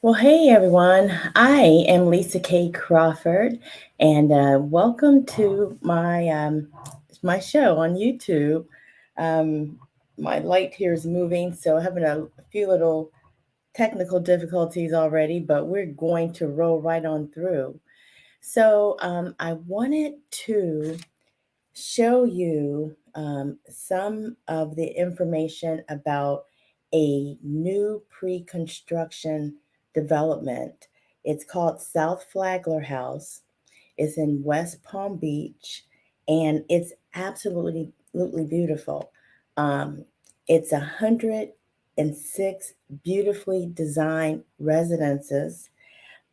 Well, hey everyone. I am Lisa K. Crawford, and welcome to my show on YouTube. Um, my light here is moving, so having a few little technical difficulties already, but we're going to roll right on through. I wanted to show you some of the information about a new pre-construction development. It's called South Flagler House. It's in West Palm Beach, and it's absolutely beautiful. Um, it's 106 beautifully designed residences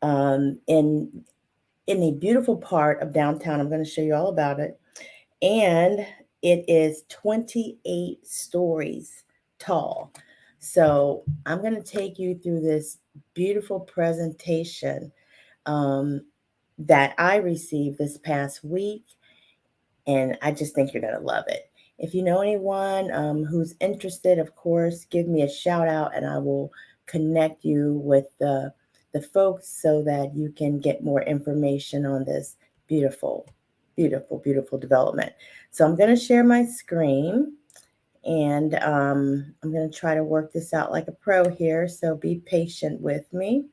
in a beautiful part of downtown. I'm going to show you all about it, and it is 28 stories tall. So I'm going to take you through this beautiful presentation um, that I received this past week, and I just think you're going to love it. If you know anyone who's interested, of course, give me a shout out and I will connect you with the folks so that you can get more information on this beautiful, beautiful development. So I'm going to share my screen and I'm going to try to work this out like a pro here. So be patient with me.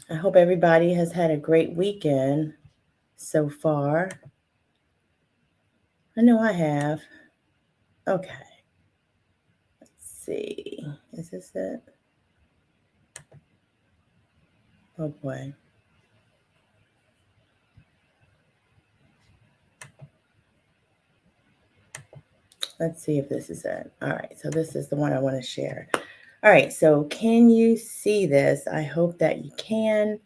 I hope everybody has had a great weekend so far. I know I have. Okay, let's see. Is this it? Oh boy. Let's see if this is it. All right, so this is the one I want to share. All right, so can you see this? I hope that you can.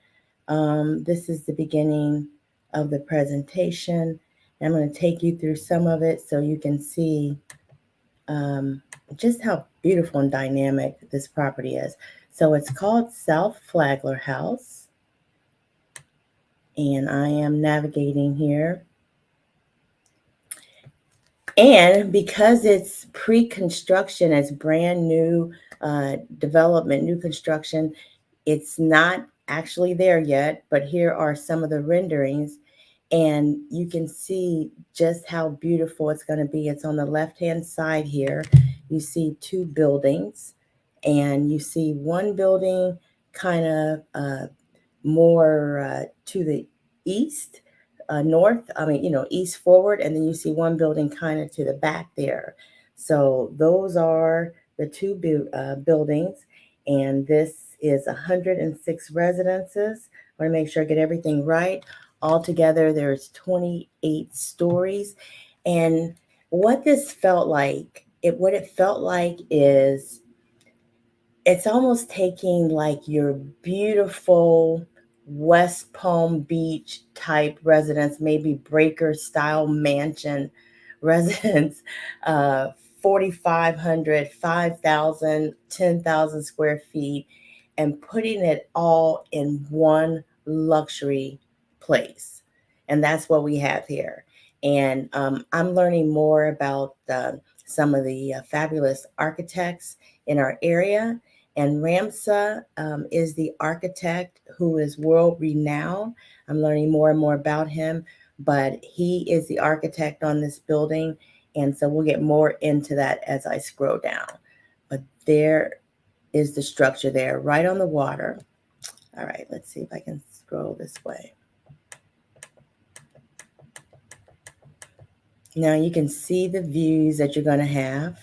This is the beginning of the presentation. I'm going to take you through some of it so you can see um, just how beautiful and dynamic this property is. So it's called South Flagler House, and I am navigating here. And because it's pre-construction, it's brand new development, new construction, it's not actually there yet, but here are some of the renderings. And you can see just how beautiful it's going to be. It's on the left-hand side here. You see two buildings, and you see one building kind of more to the east, north, east forward, and then you see one building kind of to the back there. So those are the two buildings, and this is 106 residences. I want to make sure I get everything right. Altogether, there's 28 stories, and what it felt like is it's almost taking like your beautiful West Palm Beach type residence, maybe breaker style mansion residence, uh, 4,500, 5,000, 10,000 square feet, and putting it all in one luxury place. And that's what we have here. And I'm learning more about some of the fabulous architects in our area, and Ramsa is the architect who is world renowned. I'm learning more and more about him, but he is the architect on this building. And so we'll get more into that as I scroll down. But there is the structure there, right on the water. All right, let's see if I can scroll this way. Now you can see the views that you're going to have.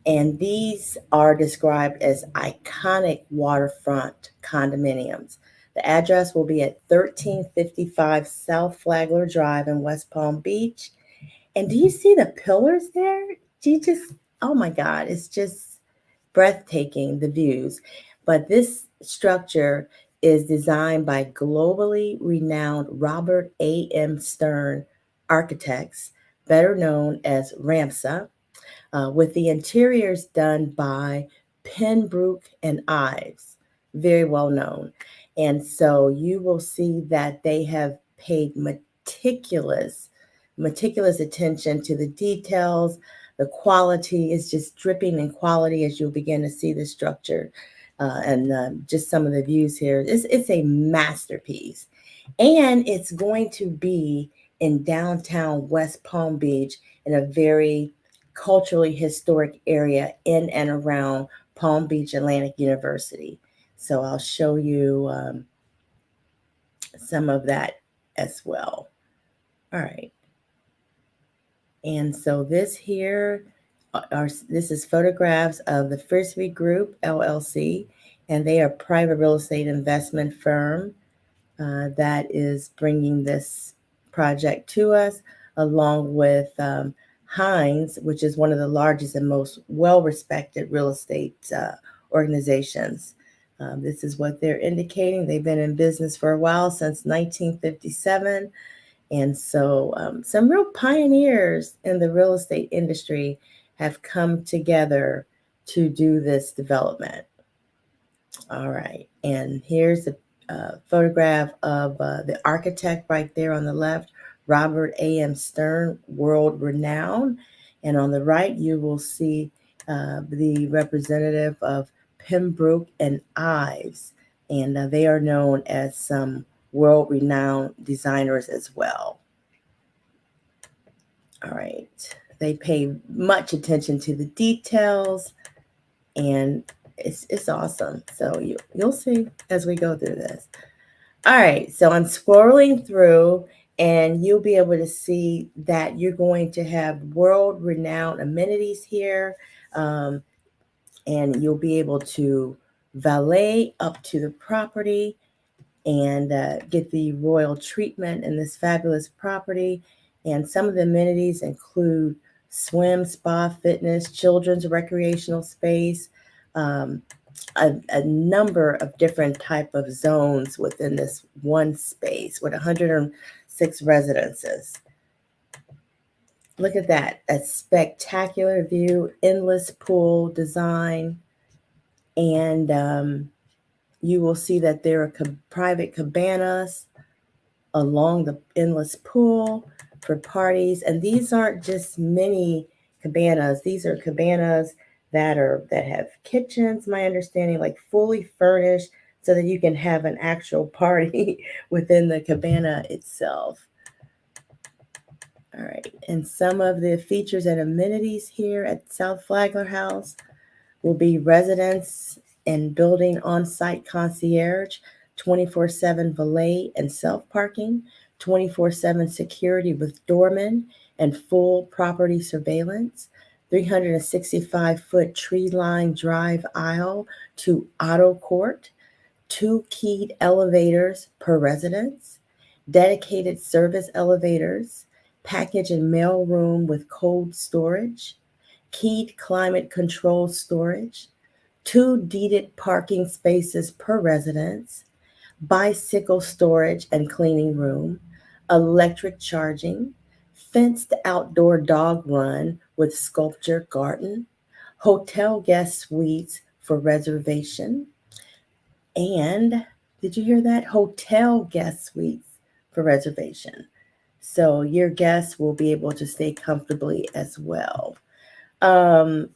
And these are described as iconic waterfront condominiums. The address will be at 1355 South Flagler Drive in West Palm Beach. And do you see the pillars there? Do you just, oh my God, it's just breathtaking, the views. But this structure is designed by globally renowned Robert A.M. Stern architects, better known as RAMSA, with the interiors done by Penbrook and Ives, very well known. And so you will see that they have paid meticulous attention to the details The quality is just dripping in quality as you'll begin to see the structure and just some of the views here. It's a masterpiece. And it's going to be in downtown West Palm Beach in a very culturally historic area in and around Palm Beach Atlantic University. So I'll show you some of that as well. All right. And so this here this is photographs of the Frisbee Group LLC, and they are a private real estate investment firm that is bringing this project to us, along with Hines, which is one of the largest and most well-respected real estate organizations. This is what they're indicating. They've been in business for a while, since 1957. And so some real pioneers in the real estate industry have come together to do this development. All right. And here's a photograph of the architect right there on the left, Robert A.M. Stern, world renowned. And on the right, you will see the representative of Pembroke and Ives. And they are known as some world renowned designers as well. All right. They pay much attention to the details, and it's awesome. So you'll see as we go through this. All right. So I'm scrolling through, and you'll be able to see that you're going to have world renowned amenities here. And you'll be able to valet up to the property and get the royal treatment in this fabulous property. And some of the amenities include swim, spa, fitness, children's recreational space, a number of different type of zones within this one space with 106 residences. Look at that, a spectacular view, endless pool design, and you will see that there are private cabanas along the endless pool for parties. And these aren't just mini cabanas. These are cabanas that have kitchens, my understanding, like fully furnished so that you can have an actual party within the cabana itself. All right. And some of the features and amenities here at South Flagler House will be residence and building on-site concierge, 24/7 valet and self-parking, 24/7 security with doorman and full property surveillance, 365-foot tree-lined drive aisle to auto court, 2 keyed elevators per residence, dedicated service elevators, package and mail room with cold storage, keyed climate control storage, 2 deeded parking spaces per residence, bicycle storage and cleaning room, electric charging, fenced outdoor dog run with sculpture garden, hotel guest suites for reservation, and did you hear that? Hotel guest suites for reservation. So your guests will be able to stay comfortably as well. Um,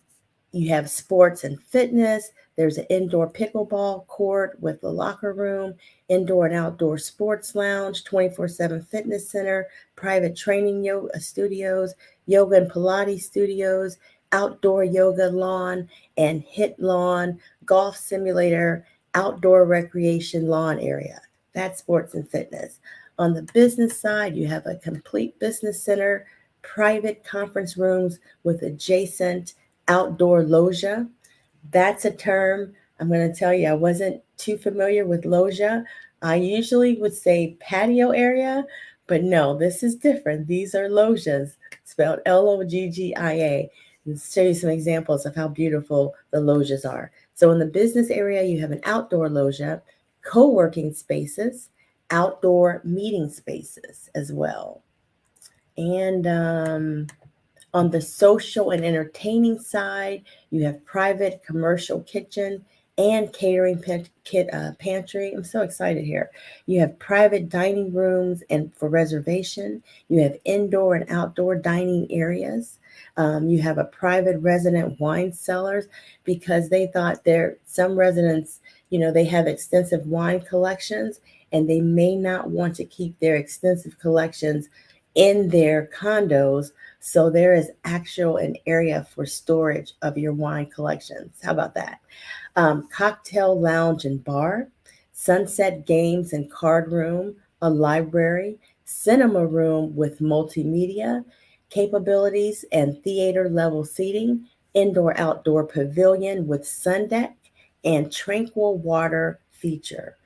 you have sports and fitness. There's an indoor pickleball court with a locker room, indoor and outdoor sports lounge, 24/7 fitness center, private training yoga studios, yoga and Pilates studios, outdoor yoga lawn and hit lawn, golf simulator, outdoor recreation lawn area. That's sports and fitness. On the business side, you have a complete business center, private conference rooms with adjacent outdoor loggia. That's a term I'm going to tell you, I wasn't too familiar with loggia. I usually would say patio area, but no, this is different. These are loggias, spelled Loggia. And show you some examples of how beautiful the loggias are. So in the business area, you have an outdoor loggia, co-working spaces, outdoor meeting spaces as well. And on the social and entertaining side, you have private commercial kitchen and catering pantry. I'm so excited here. You have private dining rooms and for reservation. You have indoor and outdoor dining areas. You have a private resident wine cellars because they thought some residents, they have extensive wine collections and they may not want to keep their extensive collections in their condos. So there is actual an area for storage of your wine collections. How about that? Cocktail lounge and bar, sunset games and card room, a library, cinema room with multimedia capabilities and theater level seating, indoor outdoor pavilion with sun deck, and tranquil water feature.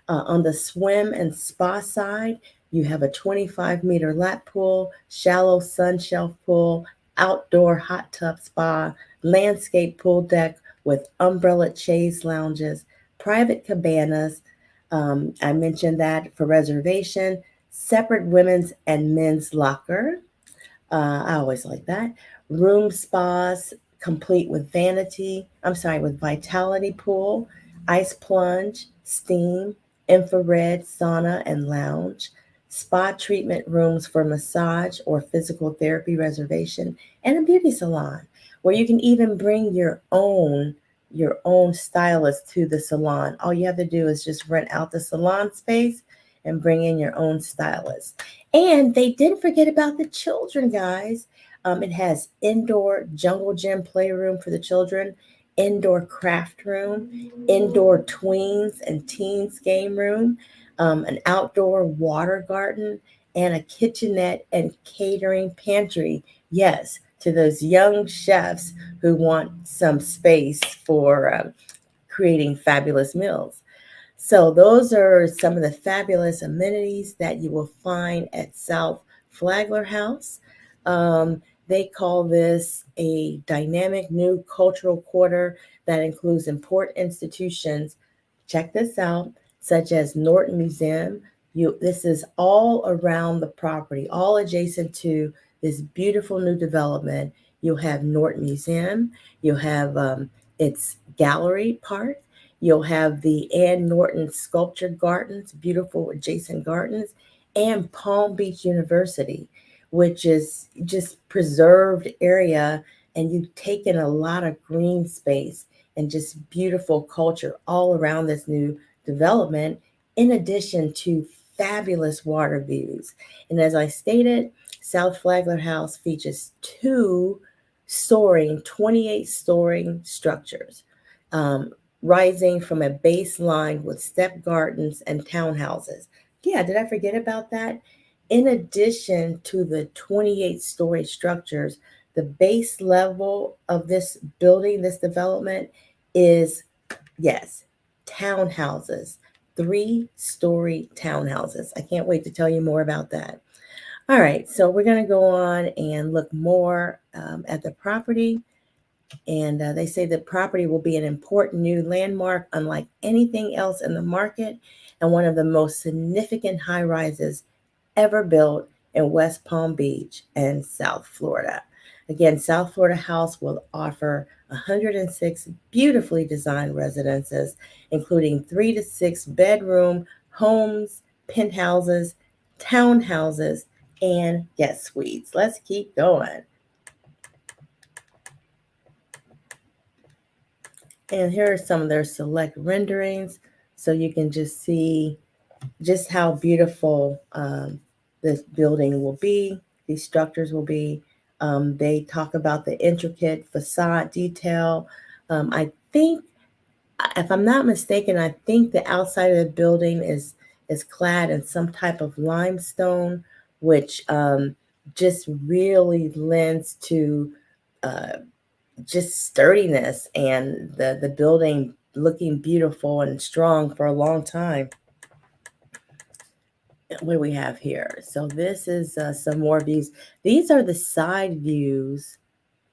On the swim and spa side, you have a 25-meter lap pool, shallow sun shelf pool, outdoor hot tub spa, landscape pool deck with umbrella chaise lounges, private cabanas. I mentioned that for reservation, separate women's and men's locker. I always like that. Room spas complete with with vitality pool, ice plunge, steam, infrared sauna and lounge, spa treatment rooms for massage or physical therapy reservation, and a beauty salon where you can even bring your own stylist to the salon. All you have to do is just rent out the salon space and bring in your own stylist. And they didn't forget about the children, guys. It has indoor jungle gym playroom for the children, indoor craft room, indoor tweens and teens game room, an outdoor water garden, and a kitchenette and catering pantry. Yes, to those young chefs who want some space for creating fabulous meals. So, those are some of the fabulous amenities that you will find at South Flagler House. They call this a dynamic new cultural quarter that includes important institutions. Check this out, such as Norton Museum. This is all around the property, all adjacent to this beautiful new development. You'll have Norton Museum. You'll have its gallery part. You'll have the Ann Norton Sculpture Gardens, beautiful adjacent gardens, and Palm Beach University, which is just preserved area, and you've taken a lot of green space and just beautiful culture all around this new development, in addition to fabulous water views. And as I stated, South Flagler House features two 28 soaring structures. Um, Rising from a baseline with step gardens and townhouses. Yeah, did I forget about that? In addition to the 28-story structures, the base level of this building, this development, is, yes, townhouses, 3-story townhouses. I can't wait to tell you more about that. All right, so we're going to go on and look more at the property. And they say the property will be an important new landmark, unlike anything else in the market, and one of the most significant high rises ever built in West Palm Beach and South Florida. Again, South Florida House will offer 106 beautifully designed residences, including 3 to 6 bedroom homes, penthouses, townhouses, and guest suites. Let's keep going. And here are some of their select renderings, so you can just see just how beautiful this building will be, these structures will be. They talk about the intricate facade detail. I think, if I'm not mistaken, I think the outside of the building is clad in some type of limestone, which just really lends to uh, just sturdiness and the building looking beautiful and strong for a long time. What do we have here? So this is some more views. These are the side views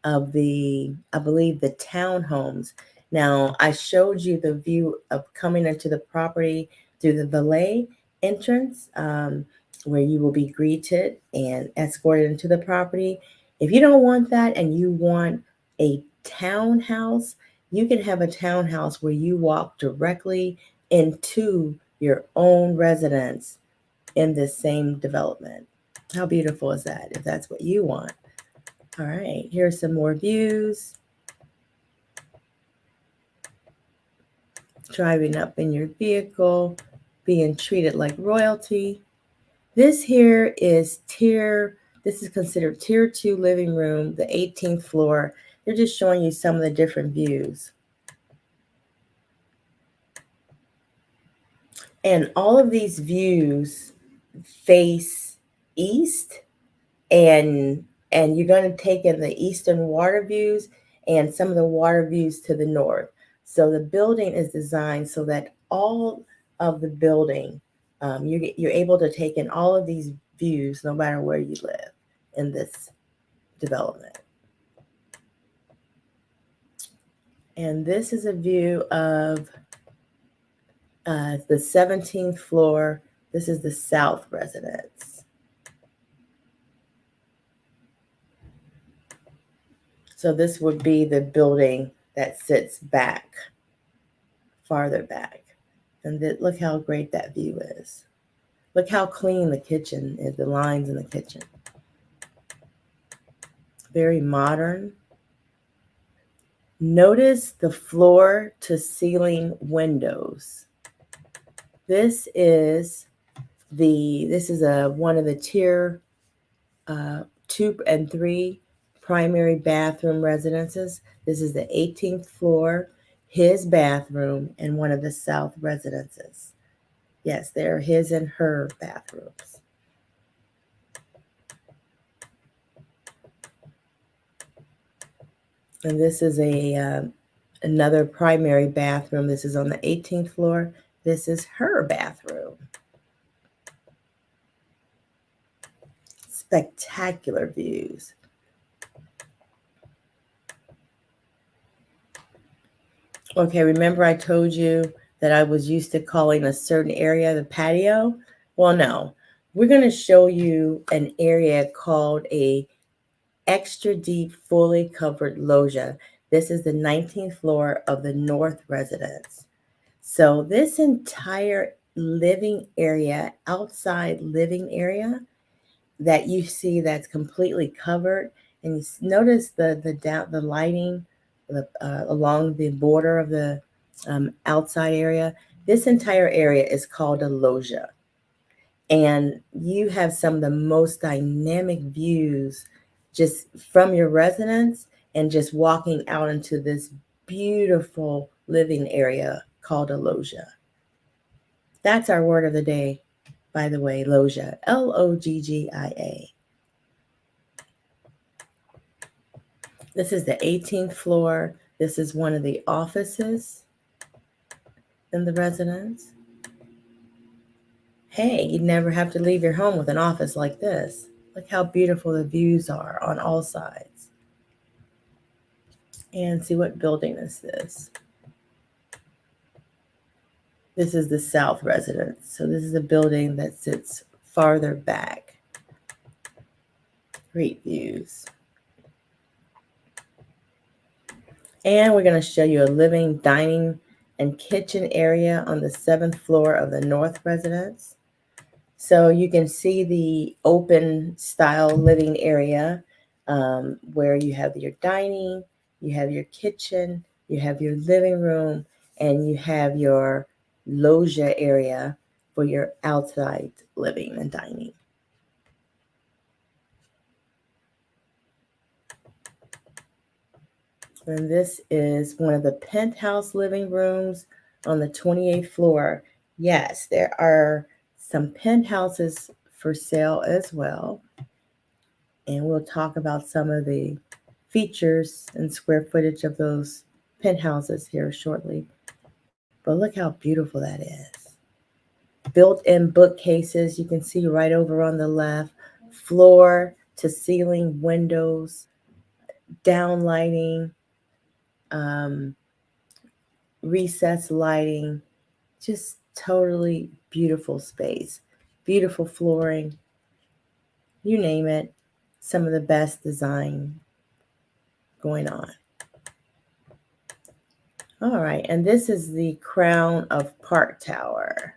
of I believe, the townhomes. Now, I showed you the view of coming into the property through the valet entrance, where you will be greeted and escorted into the property. If you don't want that and you want a townhouse, you can have a townhouse where you walk directly into your own residence in this same development. How beautiful is that, if that's what you want? All right, here's some more views. Driving up in your vehicle, being treated like royalty. This here is this is considered tier 2 living room, the 18th floor. They're just showing you some of the different views. And all of these views face east, and you're going to take in the eastern water views and some of the water views to the north. So the building is designed so that all of the building, you're able to take in all of these views no matter where you live in this development. And this is a view of the 17th floor. This is the South residence. So this would be the building that sits back, farther back. And look how great that view is. Look how clean the kitchen is, the lines in the kitchen. Very modern. Notice the floor to ceiling windows. This is one of the tier 2 and 3 primary bathroom residences. This is the 18th floor, his bathroom, and one of the South residences. Yes, they're his and her bathrooms. And this is another primary bathroom. This is on the 18th floor. This is her bathroom. Spectacular views. Okay, remember I told you that I was used to calling a certain area the patio? Well, no. We're going to show you an area called a extra deep, fully covered loggia. This is the 19th floor of the North residence. So this entire living area, outside living area that you see that's completely covered, and you notice the lighting along the border of the outside area. This entire area is called a loggia. And you have some of the most dynamic views just from your residence and just walking out into this beautiful living area called a loggia. That's our word of the day, by the way, loggia, Loggia. This is the 18th floor. This is one of the offices in the residence. Hey, you'd never have to leave your home with an office like this. Look how beautiful the views are on all sides. And see, what building is this? This is the South residence. So this is a building that sits farther back. Great views. And we're going to show you a living, dining, and kitchen area on the 7th floor of the North residence. So you can see the open style living area where you have your dining, you have your kitchen, you have your living room, and you have your loggia area for your outside living and dining. And this is one of the penthouse living rooms on the 28th floor. Yes, there are some penthouses for sale as well. And we'll talk about some of the features and square footage of those penthouses here shortly. But look how beautiful that is. Built-in bookcases, you can see right over on the left. Floor to ceiling windows, down lighting, recessed lighting, just totally beautiful space. Beautiful flooring, you name it, some of the best design going on. All right, and this is the crown of Park Tower.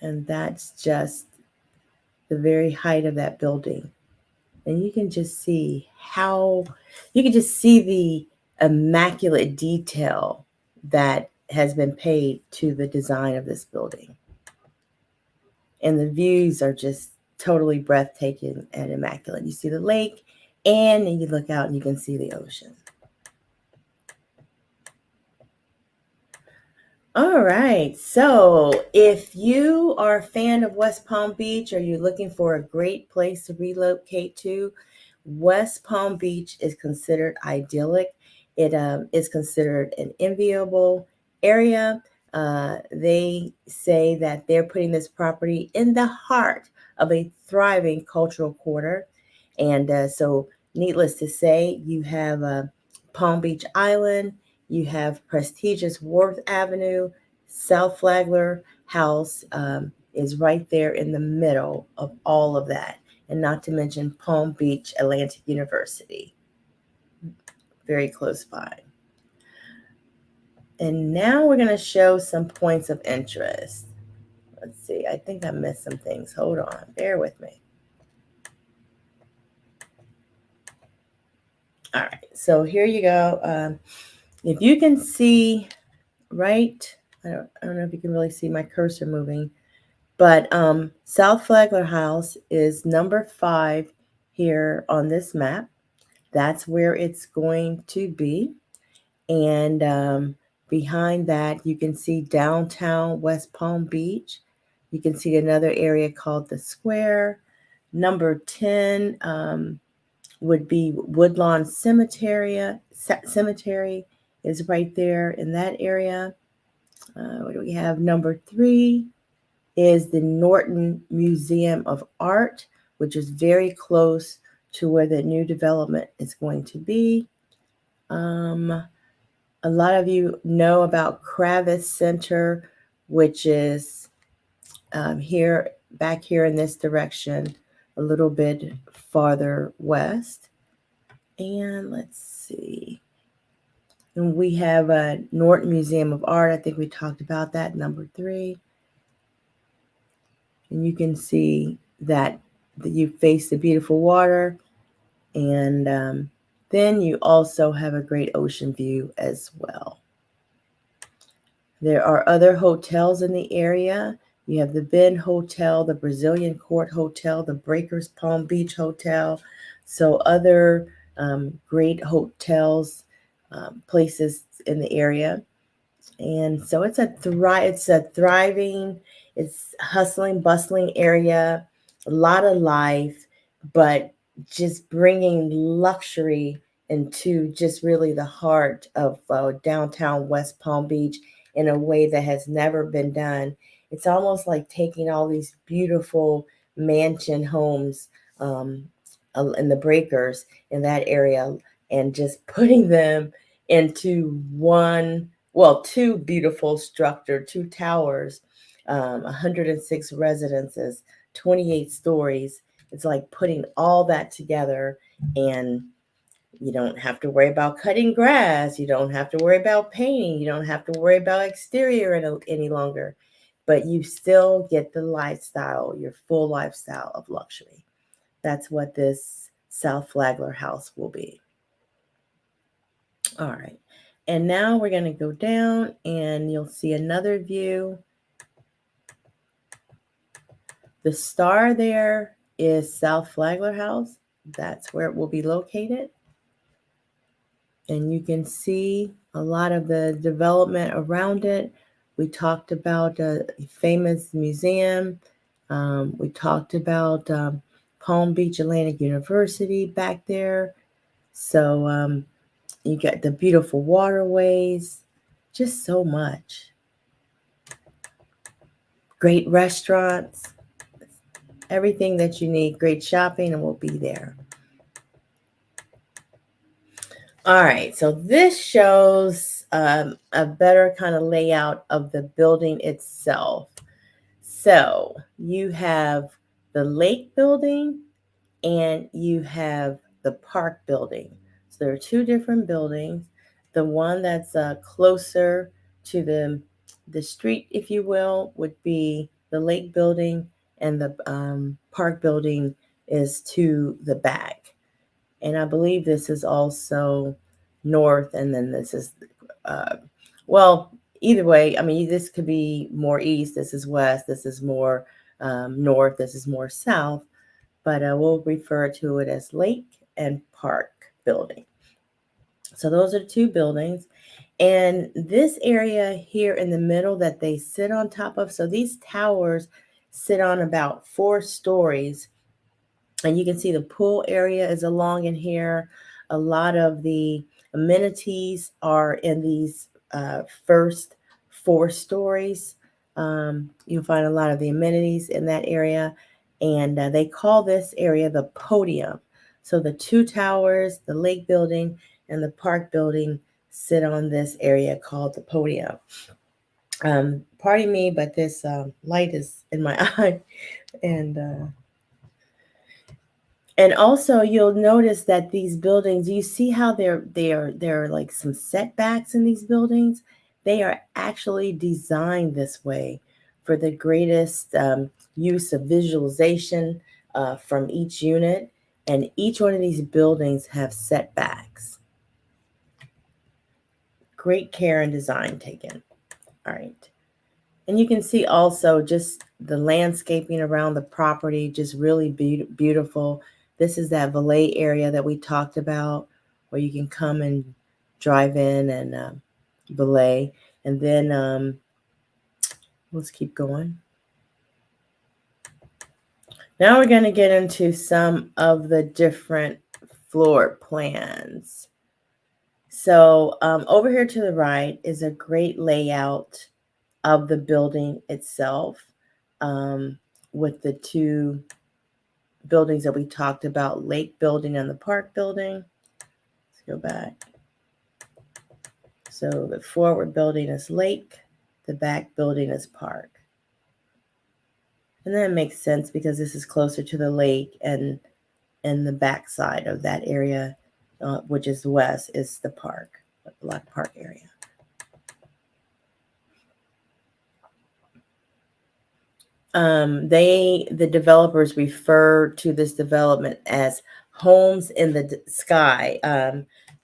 And that's just the very height of that building. And you can just see the immaculate detail that has been paid to the design of this building. And the views are just totally breathtaking and immaculate. You see the lake, and then you look out and you can see the ocean. All right. So, if you are a fan of West Palm Beach or you're looking for a great place to relocate to, West Palm Beach is considered idyllic. It is considered an enviable area. They say that they're putting this property in the heart of a thriving cultural quarter. And so, needless to say, you have Palm Beach Island, you have prestigious Wharf Avenue, South Flagler House is right there in the middle of all of that. And not to mention Palm Beach Atlantic University, very close by. And now we're going to show some points of interest. Let's see, I think I missed some things. Hold on, bear with me. All right, so here you go. If you can see right, I don't know if you can really see my cursor moving, but South Flagler House is number 5 here on this map. That's where it's going to be. And behind that, you can see downtown West Palm Beach. You can see another area called the Square. Number 10 would be Woodlawn Cemetery. Cemetery is right there in that area. What do we have? Number 3 is the Norton Museum of Art, which is very close to where the new development is going to be. A lot of you know about Kravis Center, which is back here in this direction, a little bit farther west. And let's see. And we have a Norton Museum of Art. I think we talked about that, number 3. And you can see that you face the beautiful water. And then you also have a great ocean view as well. There are other hotels in the area. You have the Ben Hotel, the Brazilian Court Hotel, the Breakers Palm Beach Hotel. So other great hotels, places in the area. And so it's a thriving, it's hustling, bustling area, a lot of life, but just bringing luxury into just really the heart of downtown West Palm Beach in a way that has never been done. It's almost like taking all these beautiful mansion homes in the breakers in that area and just putting them into two beautiful structure, 2 towers, 106 residences, 28 stories. It's like putting all that together, and you don't have to worry about cutting grass. You don't have to worry about painting. You don't have to worry about exterior any longer, but you still get the lifestyle, your full lifestyle of luxury. That's what this South Flagler house will be. All right. And now we're going to go down and you'll see another view. The star there is South Flagler House. That's where it will be located. And you can see a lot of the development around it. We talked about a famous museum. We talked about Palm Beach Atlantic University back there. So you got the beautiful waterways, just so much. Great restaurants, everything that you need, great shopping, and we'll be there. All right, so this shows a better kind of layout of the building itself. So you have the lake building and you have the park building. So there are 2 different buildings. The one that's closer to the street, if you will, would be the lake building, and the park building is to the back. And I believe this is also north, and then this is, uh, well, either way, I mean, this could be more east, this is west, this is more north, this is more south, but we'll refer to it as Lake and Park Building. So those are two buildings. And this area here in the middle that they sit on top of, so these towers sit on about 4 stories. And you can see the pool area is along in here. A lot of the amenities are in these first 4 stories. You'll find a lot of the amenities in that area. And they call this area the podium. So the two towers, the lake building and the park building, sit on this area called the podium. Pardon me, but this light is in my eye. And also you'll notice that these buildings, you see how there are like some setbacks in these buildings. They are actually designed this way for the greatest use of visualization from each unit. And each one of these buildings have setbacks. Great care and design taken. All right. And you can see also just the landscaping around the property, just really beautiful. This is that valet area that we talked about, where you can come and drive in and valet. And then let's keep going. Now we're going to get into some of the different floor plans. So over here to the right is a great layout of the building itself, with the two buildings that we talked about, Lake Building and the Park Building. Let's go back. So the forward building is Lake, the back building is Park. And that makes sense because this is closer to the lake, and the back side of that area, which is west, is the park, the Black Park area. The developers refer to this development as homes in the sky,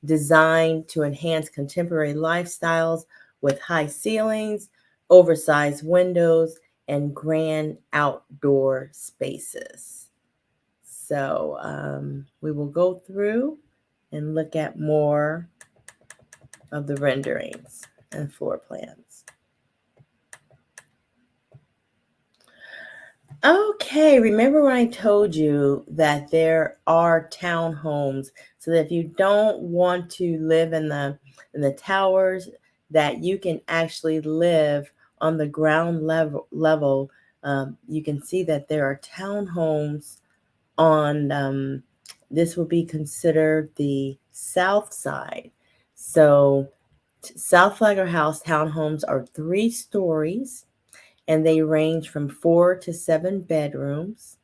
designed to enhance contemporary lifestyles with high ceilings, oversized windows, and grand outdoor spaces. So we will go through and look at more of the renderings and floor plans. Okay, remember when I told you that there are townhomes, so that if you don't want to live in the towers, that you can actually live on the ground level. You can see that there are townhomes on this will be considered the south side. So South Flagler House townhomes are 3 stories, and they range from 4 to 7 bedrooms,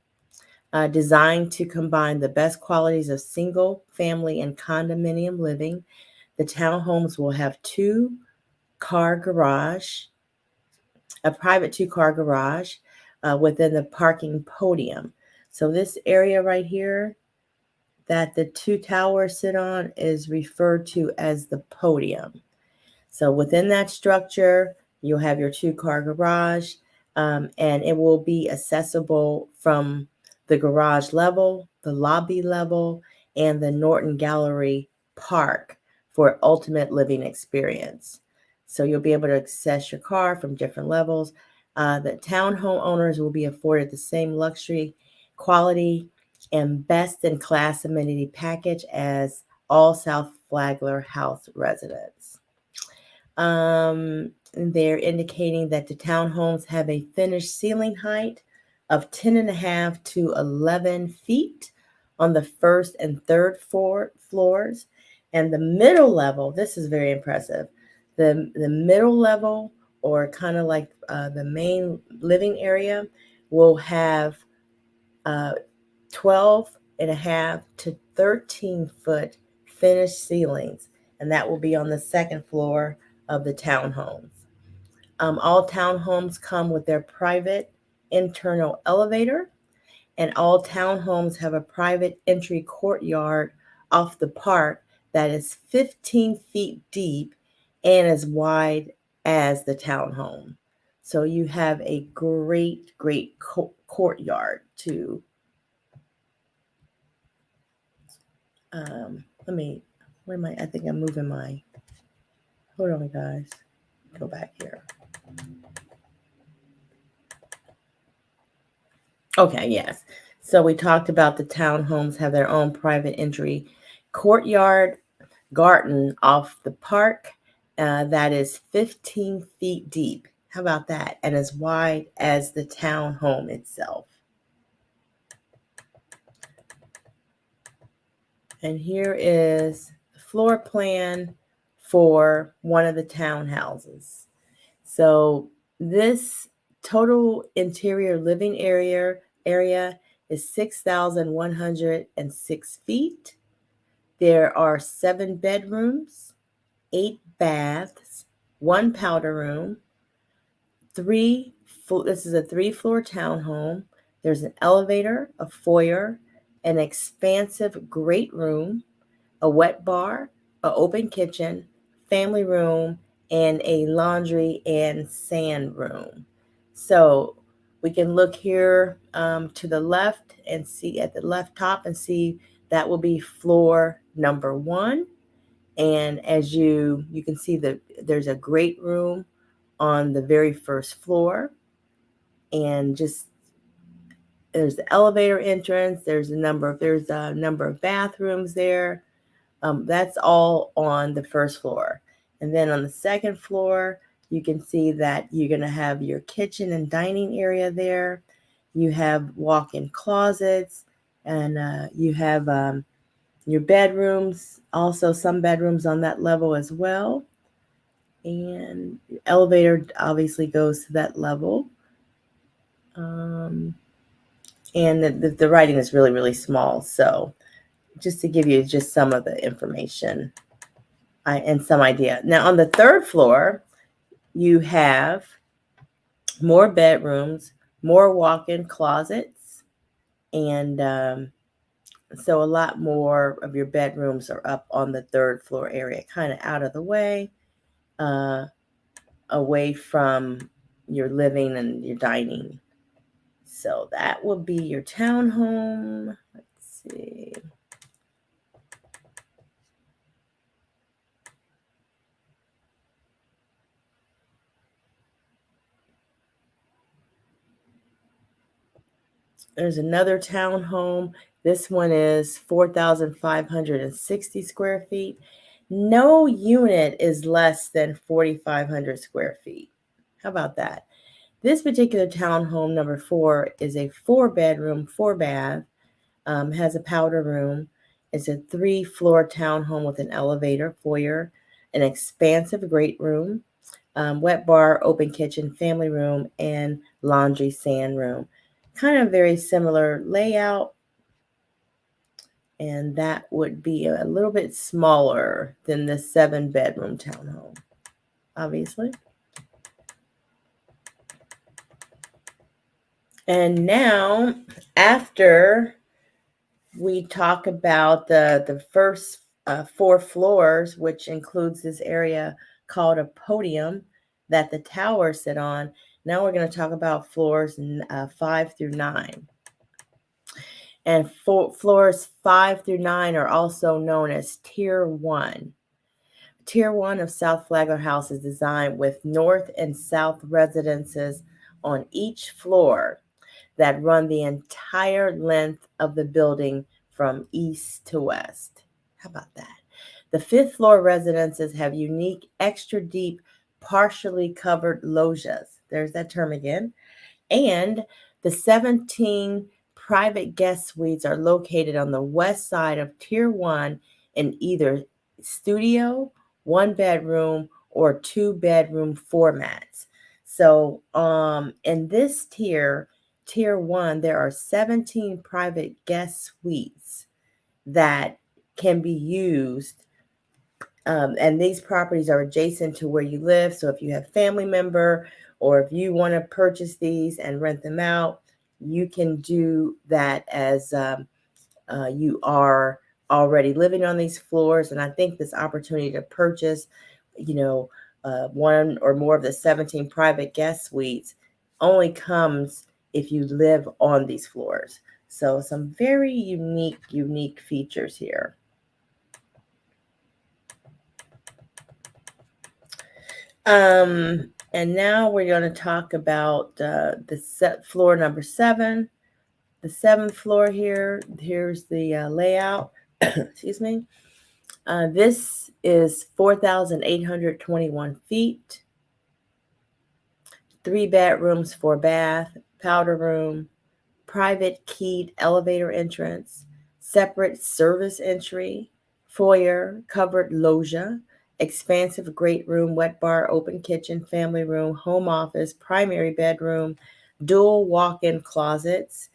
designed to combine the best qualities of single family and condominium living. The townhomes will have 2-car garage, a private 2-car garage within the parking podium. So this area right here that the 2 towers sit on is referred to as the podium. So within that structure, you'll have your 2-car garage, and it will be accessible from the garage level, the lobby level, and the Norton Gallery Park for ultimate living experience. So you'll be able to access your car from different levels. The townhome owners will be afforded the same luxury, quality, and best-in-class amenity package as all South Flagler House residents. They're indicating that the townhomes have a finished ceiling height of 10.5 to 11 feet on the first and third floors. And the middle level, this is very impressive. The middle level, or kind of like the main living area, will have 12.5 to 13-foot finished ceilings, and that will be on the second floor of the townhomes. All townhomes come with their private internal elevator, and all townhomes have a private entry courtyard off the park that is 15 feet deep and as wide as the townhome. So you have a great courtyard to. Let me. Where am I? I think I'm moving my. Hold on, guys. Go back here. Okay, yes. So we talked about the townhomes have their own private entry courtyard garden off the park that is 15 feet deep. How about that? And as wide as the townhome itself. And here is the floor plan for one of the townhouses. So this total interior living area is 6,106 feet. There are 7 bedrooms, 8 baths, 1 powder room, this is a 3-floor townhome. There's an elevator, a foyer, an expansive great room, a wet bar, an open kitchen, family room, and a laundry and sand room. So we can look here to the left and see at the left top and see that will be floor number 1. And as you can see there's a great room on the very first floor, and just there's the elevator entrance. There's a number of bathrooms there. That's all on the first floor. And then on the second floor, you can see that you're going to have your kitchen and dining area there. You have walk-in closets, and you have your bedrooms, also some bedrooms on that level as well. And the elevator obviously goes to that level. And the writing is really small. So just to give you just some of the information and some idea. Now on the third floor, you have more bedrooms, more walk-in closets, and so a lot more of your bedrooms are up on the third floor area, kind of out of the way, away from your living and your dining. So that will be your townhome. Let's see. There's another townhome. This one is 4,560 square feet. No unit is less than 4,500 square feet. How about that? This particular townhome, number 4, is a 4-bedroom, 4-bath, has a powder room. It's a 3-floor townhome with an elevator, foyer, an expansive great room, wet bar, open kitchen, family room, and laundry sand room. Kind of very similar layout, and that would be a little bit smaller than the 7-bedroom townhome, obviously. And now, after we talk about the first 4 floors, which includes this area called a podium that the towers sit on, now we're going to talk about floors 5 through 9. And floors 5 through 9 are also known as Tier 1. Tier 1 of South Flagler House is designed with north and south residences on each floor that run the entire length of the building from east to west. How about that? The 5th floor residences have unique, extra deep, partially covered loggias. There's that term again. And the 17 private guest suites are located on the west side of Tier 1 in either studio, 1-bedroom, or 2-bedroom formats. So in this tier 1, there are 17 private guest suites that can be used. And these properties are adjacent to where you live. So if you have family member or if you want to purchase these and rent them out, you can do that as you are already living on these floors. And I think this opportunity to purchase, one or more of the 17 private guest suites only comes if you live on these floors. So some very unique features here. And now we're going to talk about floor number 7. The 7th floor here. Here's the layout. Excuse me. This is 4,821 feet. 3 bedrooms, 4 bath, powder room, private keyed elevator entrance, separate service entry, foyer, covered loggia, expansive great room, wet bar, open kitchen, family room, home office, primary bedroom, dual walk-in closets,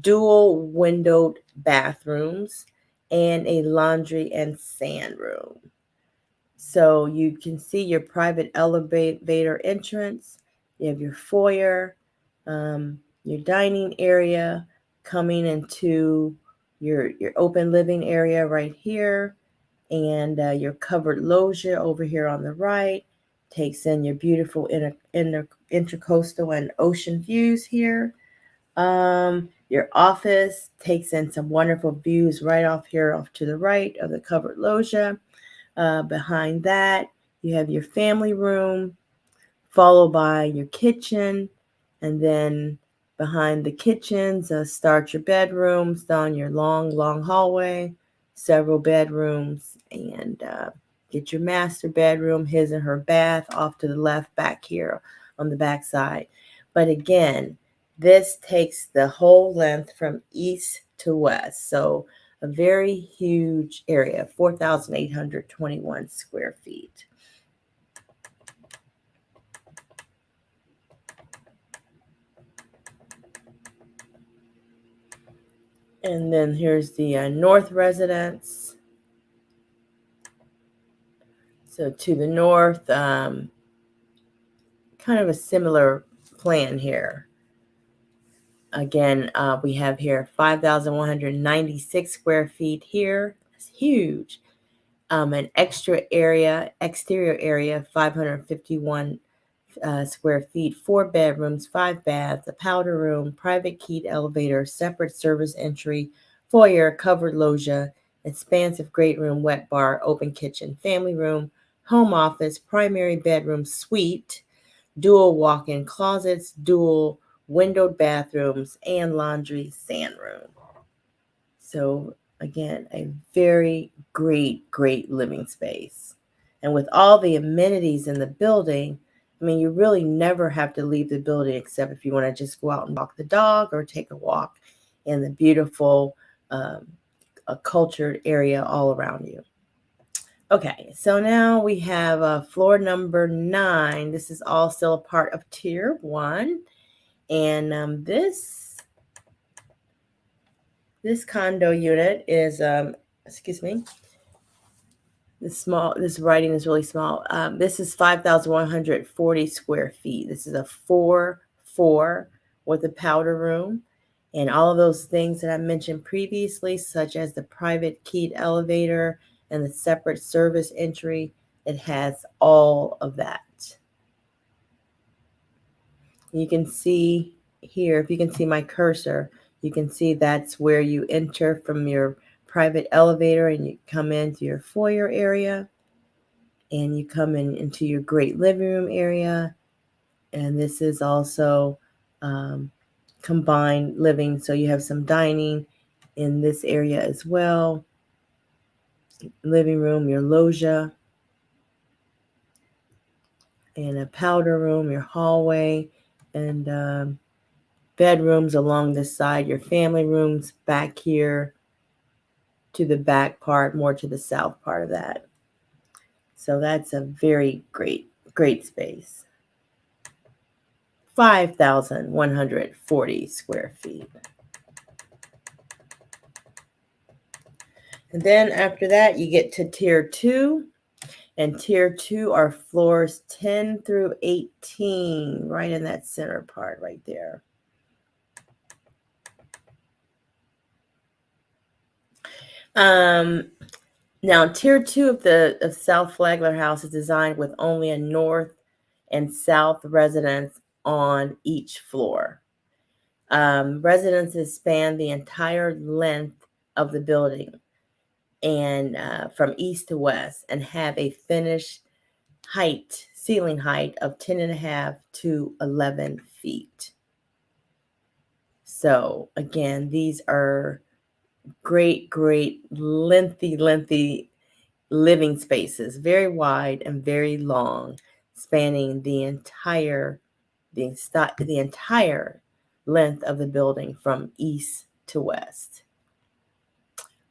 dual windowed bathrooms, and a laundry and sand room. So you can see your private elevator entrance. You have your foyer, your dining area coming into your open living area right here, and your covered loggia over here on the right takes in your beautiful intercoastal and ocean views here. Your office takes in some wonderful views right off here off to the right of the covered loggia. Behind that, you have your family room, followed by your kitchen, and then behind the kitchens, start your bedrooms down your long hallway, several bedrooms, and get your master bedroom, his and her bath off to the left back here on the back side. But again, this takes the whole length from east to west. So a very huge area, 4,821 square feet. And then here's the north residence. So to the north, kind of a similar plan here. Again, we have here 5,196 square feet here. That's huge. An exterior area, 551 square feet, 4 bedrooms, 5 baths, a powder room, private keyed elevator, separate service entry, foyer, covered loggia, expansive great room, wet bar, open kitchen, family room, home office, primary bedroom, suite, dual walk-in closets, dual windowed bathrooms, and laundry sand room. So again, a very great living space. And with all the amenities in the building, I mean, you really never have to leave the building except if you want to just go out and walk the dog or take a walk in the beautiful, cultured area all around you. Okay, so now we have floor number 9. This is all still a part of Tier 1. And this condo unit is, excuse me, this writing is really small. This is 5,140 square feet. This is a 4-4 with a powder room and all of those things that I mentioned previously, such as the private keyed elevator and the separate service entry. It has all of that. You can see here, if you can see my cursor, you can see that's where you enter from your private elevator and you come into your foyer area and you come into your great living room area. And this is also combined living. So you have some dining in this area as well. Living room, your loggia, and a powder room, your hallway, and bedrooms along this side, your family rooms back here to the back part, more to the south part of that. So that's a very great space. 5,140 square feet. And then after that, you get to Tier 2. And tier 2 are floors 10 through 18, right in that center part right there. Now, tier 2 of South Flagler House is designed with only a north and south residence on each floor. Residences span the entire length of the building and from east to west, and have a finished ceiling height of 10.5 to 11 feet. So again, these are great, lengthy living spaces, very wide and very long, spanning the entire length of the building from east to west.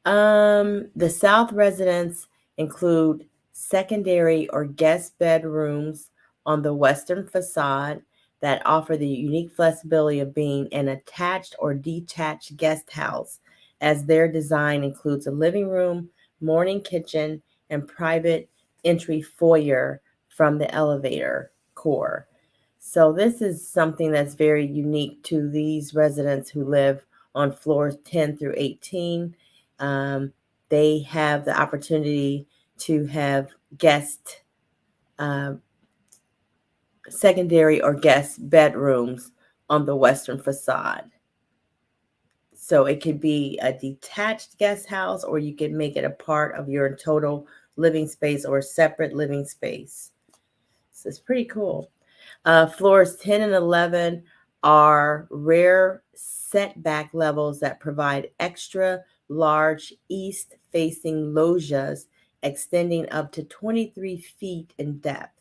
The south residents include secondary or guest bedrooms on the western facade that offer the unique flexibility of being an attached or detached guest house, as their design includes a living room, morning kitchen, and private entry foyer from the elevator core. So this is something that's very unique to these residents who live on floors 10 through 18. They have the opportunity to have guest secondary or guest bedrooms on the western facade. So it could be a detached guest house, or you could make it a part of your total living space or a separate living space. So it's pretty cool. Floors 10 and 11 are rear setback levels that provide extra large east-facing loggias extending up to 23 feet in depth.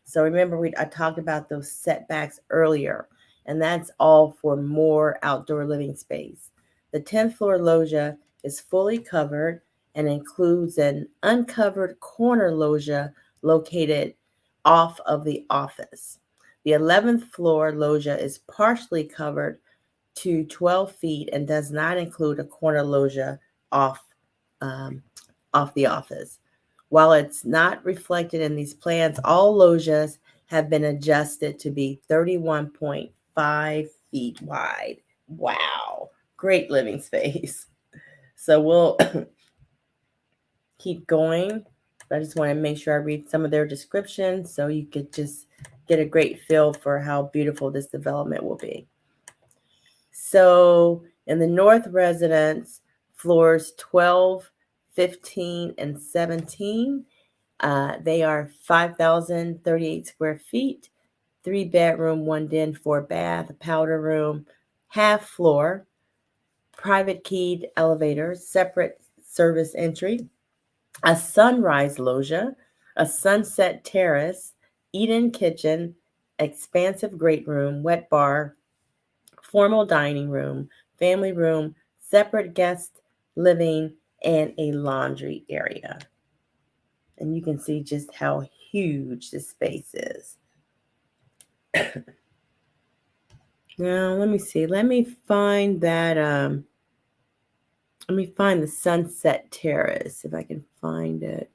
So remember, I talked about those setbacks earlier, and that's all for more outdoor living space. The 10th floor loggia is fully covered and includes an uncovered corner loggia located off of the office. The 11th floor loggia is partially covered to 12 feet and does not include a corner loggia off the office. While it's not reflected in these plans, all loggias have been adjusted to be 31.5 feet wide. Wow, great living space. So we'll keep going. I just want to make sure I read some of their descriptions so you could just get a great feel for how beautiful this development will be. So in the north residence, floors 12, 15, and 17, they are 5,038 square feet, 3-bedroom, 1 den, 4-bath, a powder room, half floor, private keyed elevators, separate service entry, a sunrise loggia, a sunset terrace, eat-in kitchen, expansive great room, wet bar, formal dining room, family room, separate guest living, and a laundry area. And you can see just how huge this space is. Now, let me see. Let me find that. Let me find the Sunset Terrace, if I can find it.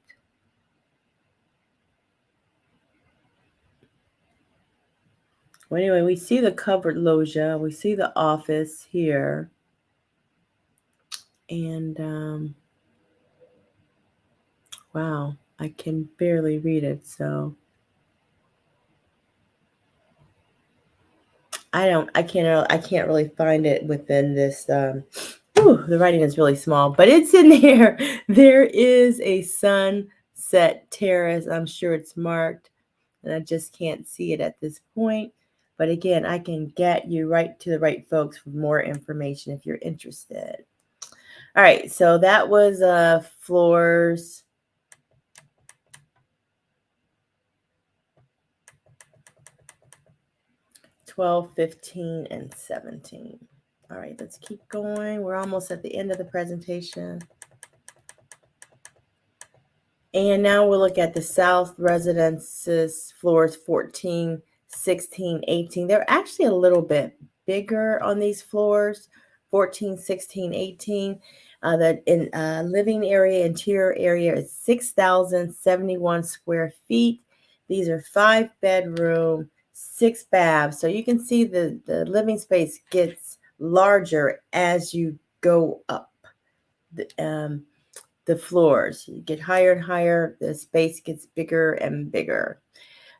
Well, anyway, we see the covered loggia. We see the office here. And, wow, I can barely read it, so I can't really find it within this. The writing is really small, but it's in there. There is a Sunset Terrace. I'm sure it's marked, and I just can't see it at this point. But again, I can get you right to the right folks for more information if you're interested. All right, so that was floors 12, 15, and 17. All right, let's keep going. We're almost at the end of the presentation. And now we'll look at the South residences, floors 14, 16, 18. They're actually a little bit bigger on these floors, 14, 16, 18. The living area, interior area is 6,071 square feet. These are 5-bedroom, 6 baths. So you can see the living space gets larger as you go up the floors. You get higher and higher, the space gets bigger and bigger.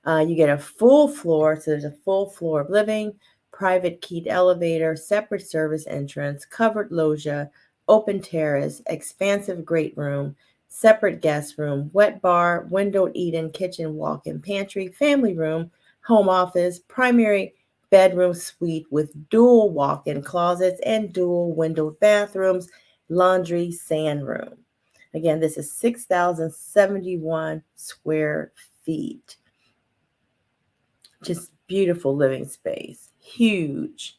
You get a full floor, so there's a full floor of living, private keyed elevator, separate service entrance, covered loggia, open terrace, expansive great room, separate guest room, wet bar, windowed eat-in kitchen, walk-in pantry, family room, home office, primary bedroom suite with dual walk-in closets and dual windowed bathrooms, laundry, sand room. Again, this is 6,071 square feet. Just beautiful living space, huge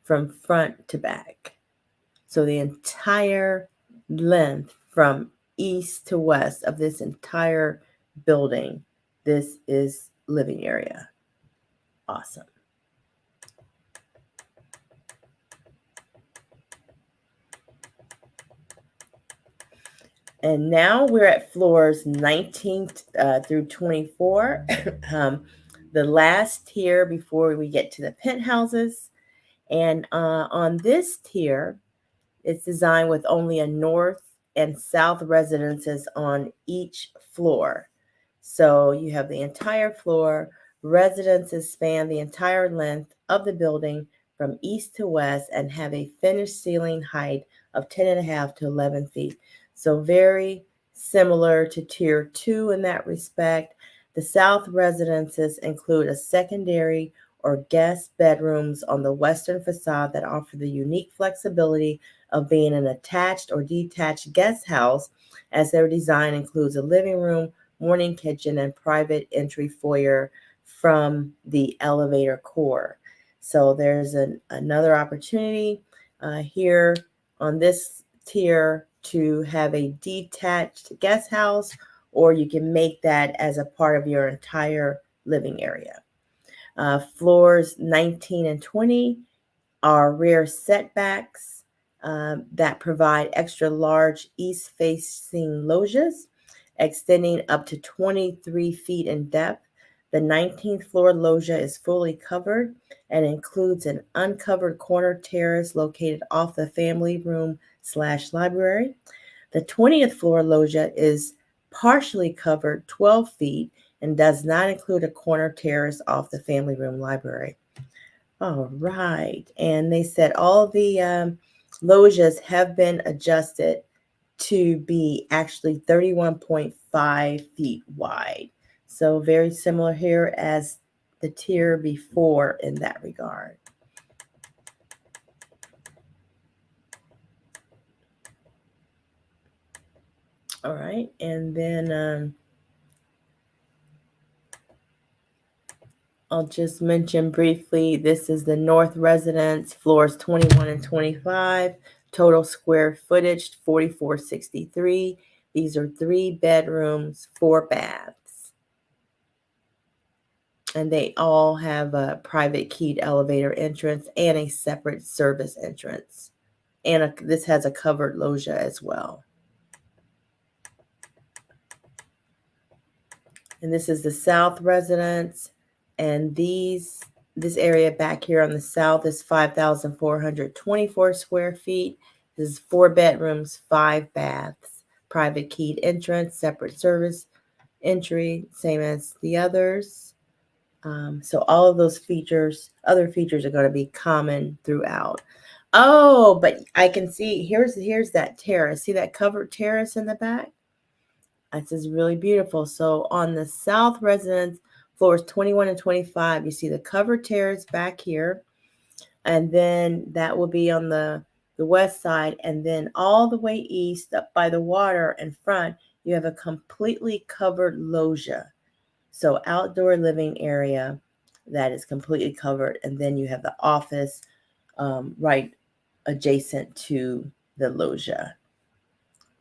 from front to back. So the entire length from east to west of this entire building, this is living area. Awesome. And now we're at floors 19 through 24. The last tier before we get to the penthouses. And on this tier, it's designed with only a north and south residences on each floor. So you have the entire floor. Residences span the entire length of the building from east to west and have a finished ceiling height of 10.5 to 11 feet. So very similar to Tier 2 in that respect. The south residences include a secondary or guest bedrooms on the western facade that offer the unique flexibility of being an attached or detached guest house, as their design includes a living room, morning kitchen, and private entry foyer from the elevator core. So there's another opportunity here on this tier to have a detached guest house, or you can make that as a part of your entire living area. Floors 19 and 20 are rear setbacks that provide extra large east-facing loggias, extending up to 23 feet in depth. The 19th floor loggia is fully covered and includes an uncovered corner terrace located off the family room/library. The 20th floor loggia is partially covered 12 feet and does not include a corner terrace off the family room library. All right. And they said all the loggias have been adjusted to be actually 31.5 feet wide. So very similar here as the tier before in that regard. All right. And then I'll just mention briefly, this is the North Residence, floors 21 and 25, total square footage 4,463. These are 3 bedrooms, 4 baths. And they all have a private keyed elevator entrance and a separate service entrance. And this has a covered loggia as well. And this is the South Residence. And this area back here on the south is 5,424 square feet. This is 4 bedrooms, 5 baths, private keyed entrance, separate service entry, same as the others. So all of those other features are going to be common throughout. Oh, but I can see here's that terrace. See that covered terrace in the back? This is really beautiful. So on the south residence, floors 21 and 25, you see the covered terrace back here. And then that will be on the west side. And then all the way east up by the water in front, you have a completely covered loggia. So outdoor living area that is completely covered. And then you have the office right adjacent to the loggia.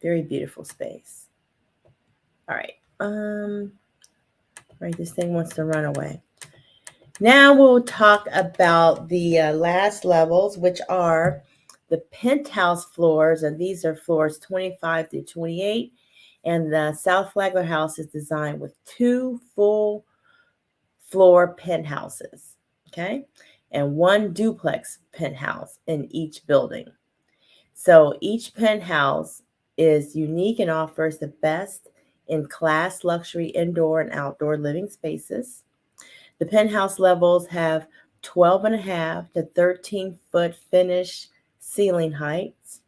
Very beautiful space. All right. Right, this thing wants to run away. Now we'll talk about the last levels, which are The penthouse floors, and these are floors 25 through 28, and the South Flagler house is designed with 2 full floor penthouses, okay, and 1 duplex penthouse in each building. So each penthouse is unique and offers the best in class luxury indoor and outdoor living spaces. The penthouse levels have 12.5 to 13-foot finished ceiling heights.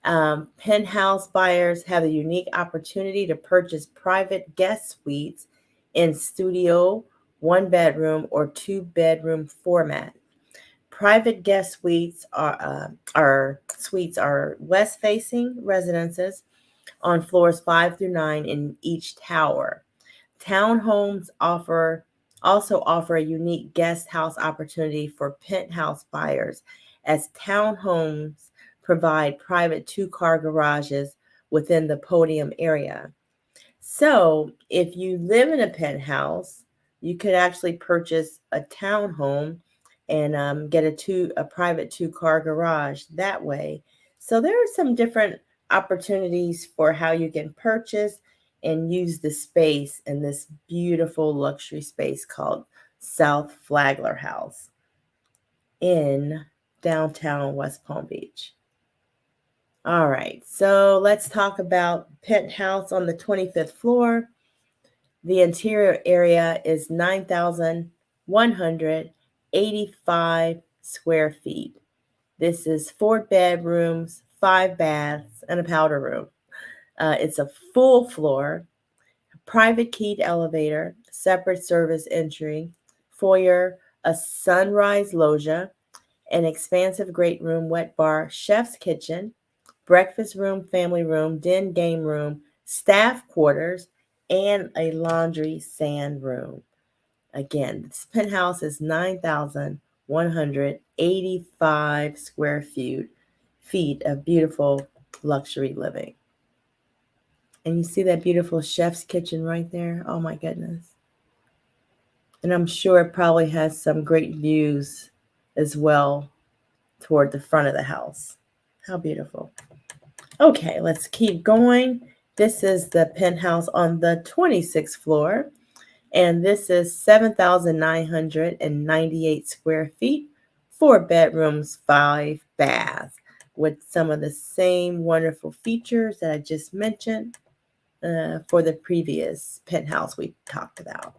Penthouse buyers have a unique opportunity to purchase private guest suites in studio, 1-bedroom, or 2-bedroom format. Private guest suites are west-facing residences on floors 5 through 9 in each tower. Townhomes also offer a unique guest house opportunity for penthouse buyers, as townhomes provide private 2-car garages within the podium area. So if you live in a penthouse, you could actually purchase a townhome and get a private 2-car garage that way. So there are some different opportunities for how you can purchase and use the space in this beautiful luxury space called South Flagler House in downtown West Palm Beach. All right, so let's talk about penthouse on the 25th floor. The interior area is 9,185 square feet. This is 4 bedrooms, 5 baths, and a powder room. It's a full floor, private keyed elevator, separate service entry, foyer, a sunrise loggia, an expansive great room, wet bar, chef's kitchen, breakfast room, family room, den game room, staff quarters, and a laundry sand room. Again, this penthouse is 9,185 square feet of beautiful luxury living. And you see that beautiful chef's kitchen right there? Oh my goodness. And I'm sure it probably has some great views as well toward the front of the house. How beautiful. Okay, let's keep going. This is the penthouse on the 26th floor, and this is 7,998 square feet, 4 bedrooms, 5 baths, with some of the same wonderful features that I just mentioned for the previous penthouse we talked about.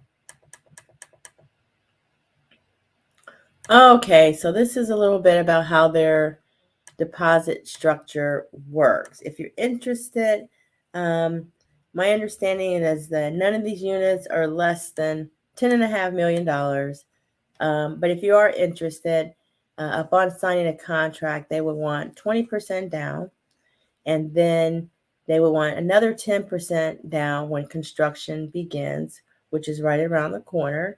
Okay, so this is a little bit about how their deposit structure works. If you're interested, my understanding is that none of these units are less than $10.5 million. But if you are interested, upon signing a contract, they would want 20% down, and then they would want another 10% down when construction begins, which is right around the corner.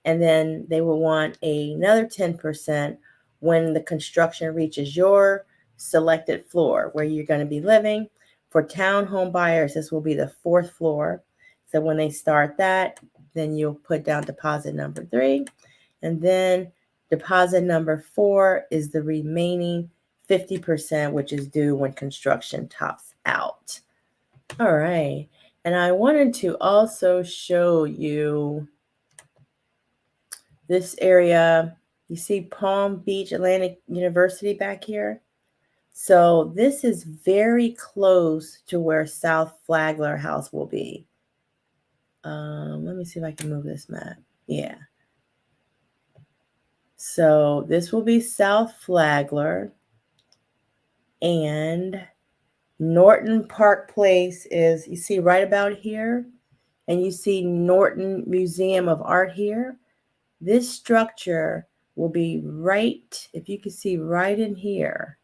And then they will want another 10% when the construction reaches your selected floor where you're going to be living. For townhome buyers, this will be the 4th floor. So when they start that, then you'll put down deposit number 3. And then deposit number 4 is the remaining 50%, which is due when construction tops out. All right. And I wanted to also show you this area. You see Palm Beach Atlantic University back here? So this is very close to where South Flagler House will be. Let me see if I can move this map. Yeah. So this will be South Flagler, and Norton Park Place is, you see right about here, and you see Norton Museum of Art here. This structure will be right, if you can see right in here,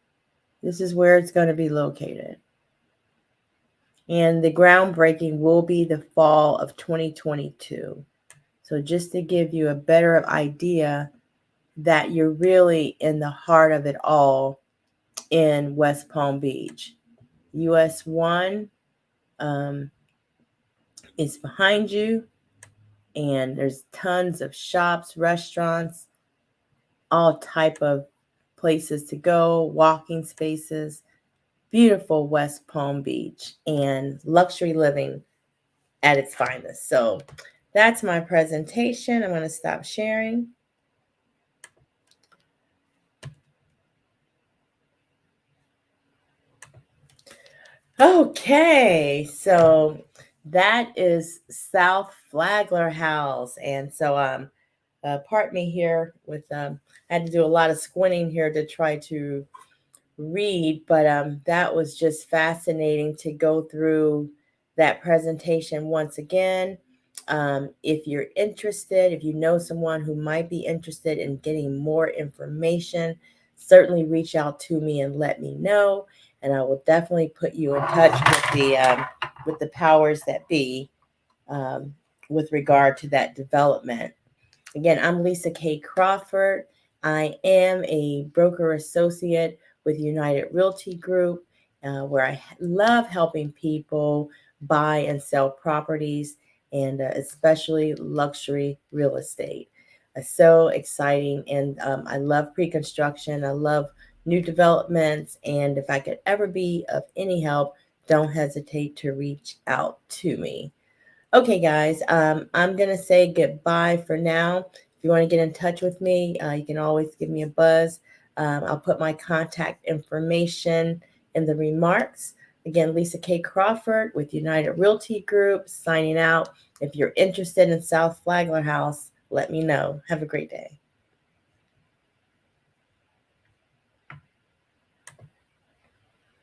this is where it's going to be located. And the groundbreaking will be the fall of 2022. So just to give you a better idea that you're really in the heart of it all in West Palm Beach. US 1 is behind you, and there's tons of shops, restaurants, all type of places to go, walking spaces, beautiful West Palm Beach, and luxury living at its finest. So that's my presentation. I'm going to stop sharing. Okay, so that is South Flagler House. And so pardon me here with I had to do a lot of squinting here to try to read, but that was just fascinating to go through that presentation once again. If you're interested, if you know someone who might be interested in getting more information, certainly reach out to me and let me know, and I will definitely put you in touch with the powers that be um, with regard to that development. Again, I'm Lisa K. Crawford. I am a broker associate with United Realty Group, where I love helping people buy and sell properties, and especially luxury real estate. So exciting. And I love pre construction, I love new developments. And if I could ever be of any help, don't hesitate to reach out to me. Okay, guys, I'm going to say goodbye for now. If you want to get in touch with me, you can always give me a buzz. I'll put my contact information in the remarks. Again, Lisa K. Crawford with United Realty Group signing out. If you're interested in South Flagler House, let me know. Have a great day.